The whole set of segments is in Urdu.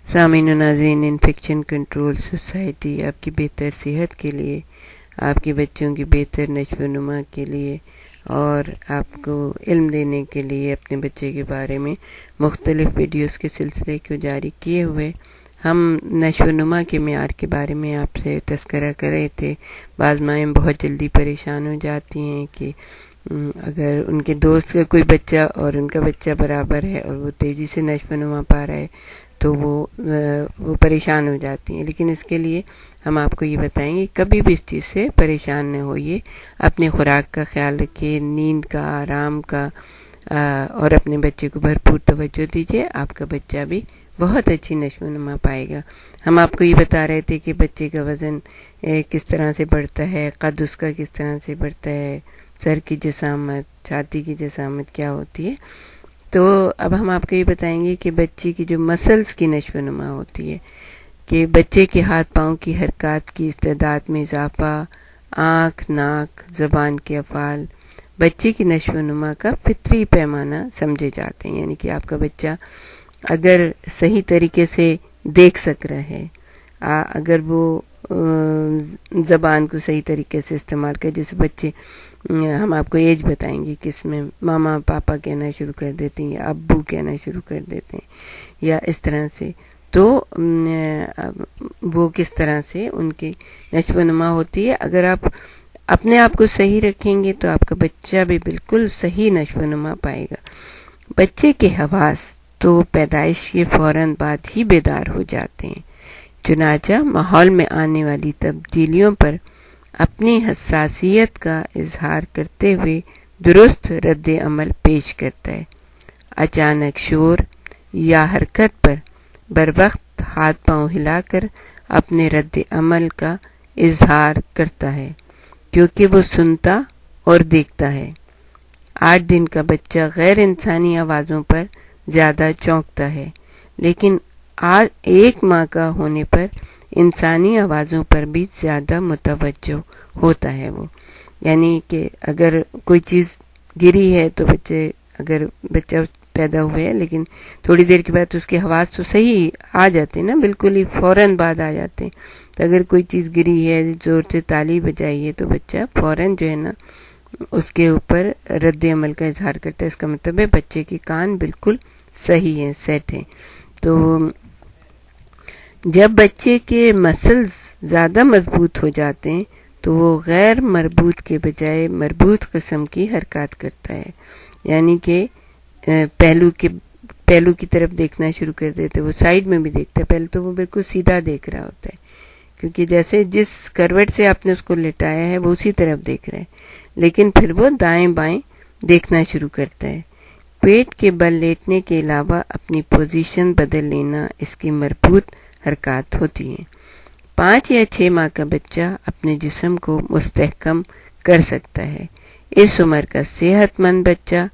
سامعین و ناظرین، انفیکشن کنٹرول سوسائٹی آپ کی بہتر صحت کے لیے، آپ کے بچوں کی بہتر نشو و نما کے لیے اور آپ کو علم دینے کے لیے اپنے بچے کے بارے میں مختلف ویڈیوز کے سلسلے کو جاری کیے ہوئے ہم نشو و نما کے معیار کے بارے میں آپ سے تذکرہ کر رہے تھے۔ بعض مائیں بہت جلدی پریشان ہو جاتی ہیں کہ اگر ان کے دوست کا کوئی بچہ اور ان کا بچہ برابر ہے اور وہ تیزی سے نشو و نما پا رہا ہے تو وہ پریشان ہو جاتی ہیں، لیکن اس کے لیے ہم آپ کو یہ بتائیں گے کبھی بھی اس چیز سے پریشان نہ ہوئیے، اپنے خوراک کا خیال رکھیے، نیند کا، آرام کا، اور اپنے بچے کو بھرپور توجہ دیجیے، آپ کا بچہ بھی بہت اچھی نشو و نما پائے گا۔ ہم آپ کو یہ بتا رہے تھے کہ بچے کا وزن کس طرح سے بڑھتا ہے، قد اس کا کس طرح سے بڑھتا ہے، سر کی جسامت، چھاتی کی جسامت کیا ہوتی ہے۔ تو اب ہم آپ کو یہ بتائیں گے کہ بچے کی جو مسلز کی نشو و نما ہوتی ہے، کہ بچے کے ہاتھ پاؤں کی حرکات کی استعداد میں اضافہ، آنکھ، ناک، زبان کے افعال بچے کی نشو و نما کا فطری پیمانہ سمجھے جاتے ہیں۔ یعنی کہ آپ کا بچہ اگر صحیح طریقے سے دیکھ سک رہا ہے، اگر وہ زبان کو صحیح طریقے سے استعمال کرے، جیسے بچے ہم آپ کو ایج بتائیں گے کہ اس میں ماما پاپا کہنا شروع کر دیتے ہیں یا ابو کہنا شروع کر دیتے ہیں یا اس طرح سے، تو وہ کس طرح سے ان کی نشو و نما ہوتی ہے۔ اگر آپ اپنے آپ کو صحیح رکھیں گے تو آپ کا بچہ بھی بالکل صحیح نشو و نما پائے گا۔ بچے کے حواس تو پیدائش کے فوراً بعد ہی بیدار ہو جاتے ہیں، چنانچہ ماحول میں آنے والی تبدیلیوں پر اپنی حساسیت کا اظہار کرتے ہوئے درست رد عمل پیش کرتا ہے۔ اچانک شور یا حرکت پر بروقت ہاتھ پاؤں ہلا کر اپنے رد عمل کا اظہار کرتا ہے، کیونکہ وہ سنتا اور دیکھتا ہے۔ 8 دن کا بچہ غیر انسانی آوازوں پر زیادہ چونکتا ہے، لیکن 1 ماہ کا ہونے پر انسانی آوازوں پر بھی زیادہ متوجہ ہوتا ہے وہ۔ یعنی کہ اگر کوئی چیز گری ہے تو اگر بچہ پیدا ہوئے ہے لیکن تھوڑی دیر کے بعد اس کے حواس تو صحیح آ جاتے ہیں نا، بالکل ہی فوراً بعد آ جاتے ہیں۔ تو اگر کوئی چیز گری ہے، زور سے تالی بجائی ہے، تو بچہ فوراً جو ہے نا اس کے اوپر رد عمل کا اظہار کرتا ہے۔ اس کا مطلب ہے بچے کے کان بالکل صحیح ہیں، سیٹ ہیں۔ تو جب بچے کے مسلز زیادہ مضبوط ہو جاتے ہیں تو وہ غیر مربوط کے بجائے مربوط قسم کی حرکات کرتا ہے، یعنی کہ پہلو کی طرف دیکھنا شروع کر دیتے، وہ سائیڈ میں بھی دیکھتا ہے۔ پہلے تو وہ بالکل سیدھا دیکھ رہا ہوتا ہے، کیونکہ جیسے جس کروٹ سے آپ نے اس کو لٹایا ہے وہ اسی طرف دیکھ رہا ہے، لیکن پھر وہ دائیں بائیں دیکھنا شروع کرتا ہے۔ پیٹ کے بل لیٹنے کے علاوہ اپنی پوزیشن بدل لینا اس کی مربوط حرکات ہوتی ہیں۔ 5 یا 6 ماہ کا بچہ اپنے جسم کو مستحکم کر سکتا ہے۔ اس عمر کا صحت مند بچہ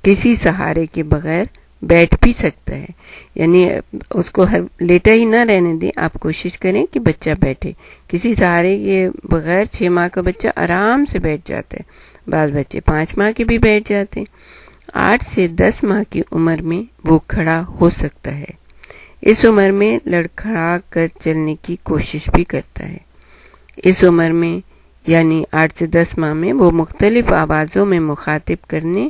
کسی سہارے کے بغیر بیٹھ بھی سکتا ہے، یعنی اس کو لیٹا ہی نہ رہنے دیں، آپ کوشش کریں کہ بچہ بیٹھے کسی سہارے کے بغیر۔ 6 ماہ کا بچہ آرام سے بیٹھ جاتا ہے، بعض بچے 5 ماہ کے بھی بیٹھ جاتے ہیں۔ 8 سے 10 ماہ کی عمر میں وہ کھڑا ہو سکتا ہے، اس عمر میں لڑکھڑا کر چلنے کی کوشش بھی کرتا ہے۔ اس عمر میں یعنی 8 سے 10 ماہ میں وہ مختلف آوازوں میں مخاطب کرنے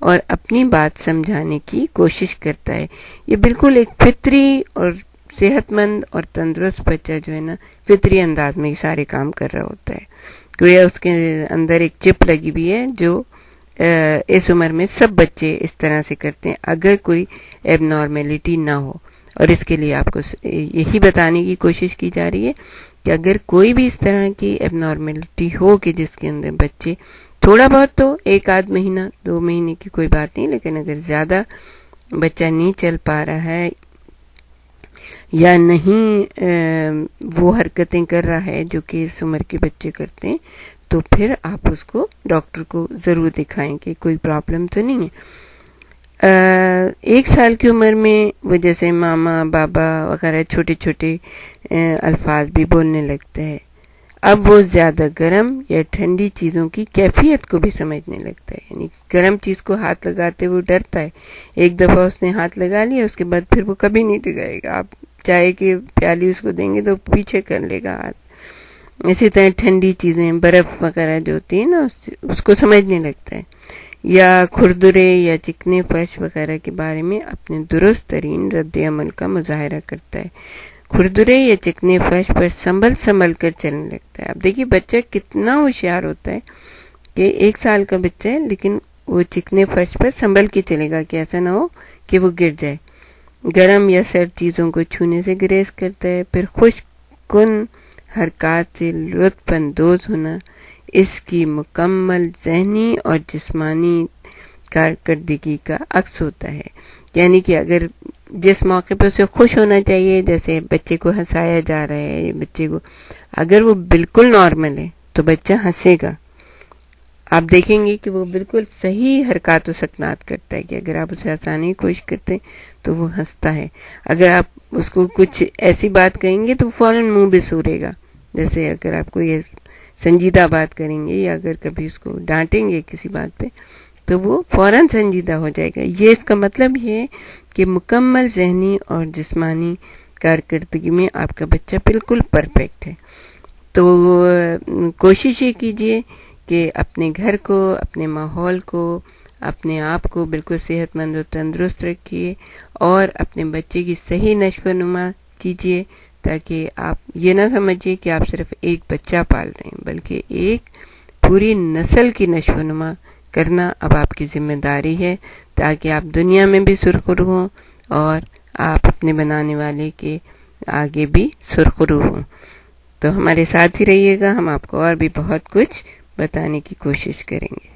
اور اپنی بات سمجھانے کی کوشش کرتا ہے۔ یہ بالکل ایک فطری اور صحت مند اور تندرست بچہ جو ہے نا فطری انداز میں یہ سارے کام کر رہا ہوتا ہے، کیونکہ اس کے اندر ایک چپ لگی ہوئی ہے جو اس عمر میں سب بچے اس طرح سے کرتے ہیں اگر کوئی ایب نارمیلٹی نہ ہو۔ اور اس کے لیے آپ کو یہی بتانے کی کوشش کی جا رہی ہے کہ اگر کوئی بھی اس طرح کی ایب نارمیلٹی ہو کہ جس کے اندر بچے تھوڑا بہت تو 1 آدھ مہینہ 2 مہینے کی کوئی بات نہیں، لیکن اگر زیادہ بچہ نہیں چل پا رہا ہے یا نہیں وہ حرکتیں کر رہا ہے جو کہ اس عمر کے بچے کرتے ہیں، تو پھر آپ اس کو ڈاکٹر کو ضرور دکھائیں کہ کوئی پرابلم تو نہیں ہے۔ 1 سال کی عمر میں وہ جیسے ماما بابا وغیرہ چھوٹے چھوٹے الفاظ بھی بولنے لگتا ہے۔ اب وہ زیادہ گرم یا ٹھنڈی چیزوں کی کیفیت کو بھی سمجھنے لگتا ہے، یعنی گرم چیز کو ہاتھ لگاتے وہ ڈرتا ہے، ایک دفعہ اس نے ہاتھ لگا لیا اس کے بعد پھر وہ کبھی نہیں لگائے گا۔ آپ چائے کی پیالی اس کو دیں گے تو پیچھے کر لے گا ہاتھ. اسی طرح ٹھنڈی چیزیں، برف وغیرہ جو ہوتی ہے نا، اس کو سمجھنے لگتا ہے. یا کھردرے یا چکنے فرش وغیرہ کے بارے میں اپنے درست ترین رد عمل کا مظاہرہ کرتا ہے. کھردرے یا چکنے فرش پر سنبھل کر چلنے لگتا ہے. اب دیکھیے بچہ کتنا ہوشیار ہوتا ہے کہ 1 سال کا بچہ ہے لیکن وہ چکنے فرش پر سنبھل کے چلے گا کہ ایسا نہ ہو کہ وہ گر جائے. گرم یا سرد چیزوں کو چھونے سے گریز کرتا ہے. پھر خشک کن حرکات سے لطف اندوز ہونا اس کی مکمل ذہنی اور جسمانی کارکردگی کا عکس ہوتا ہے. یعنی کہ اگر جس موقع پہ اسے خوش ہونا چاہیے، جیسے بچے کو ہنسایا جا رہا ہے، بچے کو اگر وہ بالکل نارمل ہے تو بچہ ہنسے گا. آپ دیکھیں گے کہ وہ بالکل صحیح حرکات و سکنات کرتا ہے کہ اگر آپ اسے ہنسانے کی کوشش کرتے ہیں تو وہ ہنستا ہے. اگر آپ اس کو کچھ ایسی بات کہیں گے تو فوراً منہ بھی سورے گا. جیسے اگر آپ کو یہ سنجیدہ بات کریں گے یا اگر کبھی اس کو ڈانٹیں گے کسی بات پہ تو وہ فوراً سنجیدہ ہو جائے گا. یہ اس کا مطلب یہ ہے کہ مکمل ذہنی اور جسمانی کارکردگی میں آپ کا بچہ بالکل پرفیکٹ ہے. تو کوشش یہ کیجئے کہ اپنے گھر کو، اپنے ماحول کو، اپنے آپ کو بالکل صحت مند و تندرست رکھیے اور اپنے بچے کی صحیح نشو و نما کیجئے، تاکہ آپ یہ نہ سمجھیے کہ آپ صرف ایک بچہ پال رہے ہیں، بلکہ ایک پوری نسل کی نشو و نما کرنا اب آپ کی ذمہ داری ہے، تاکہ آپ دنیا میں بھی سرخرو ہوں اور آپ اپنے بنانے والے کے آگے بھی سرخرو ہوں. تو ہمارے ساتھ ہی رہیے گا، ہم آپ کو اور بھی بہت کچھ بتانے کی کوشش کریں گے.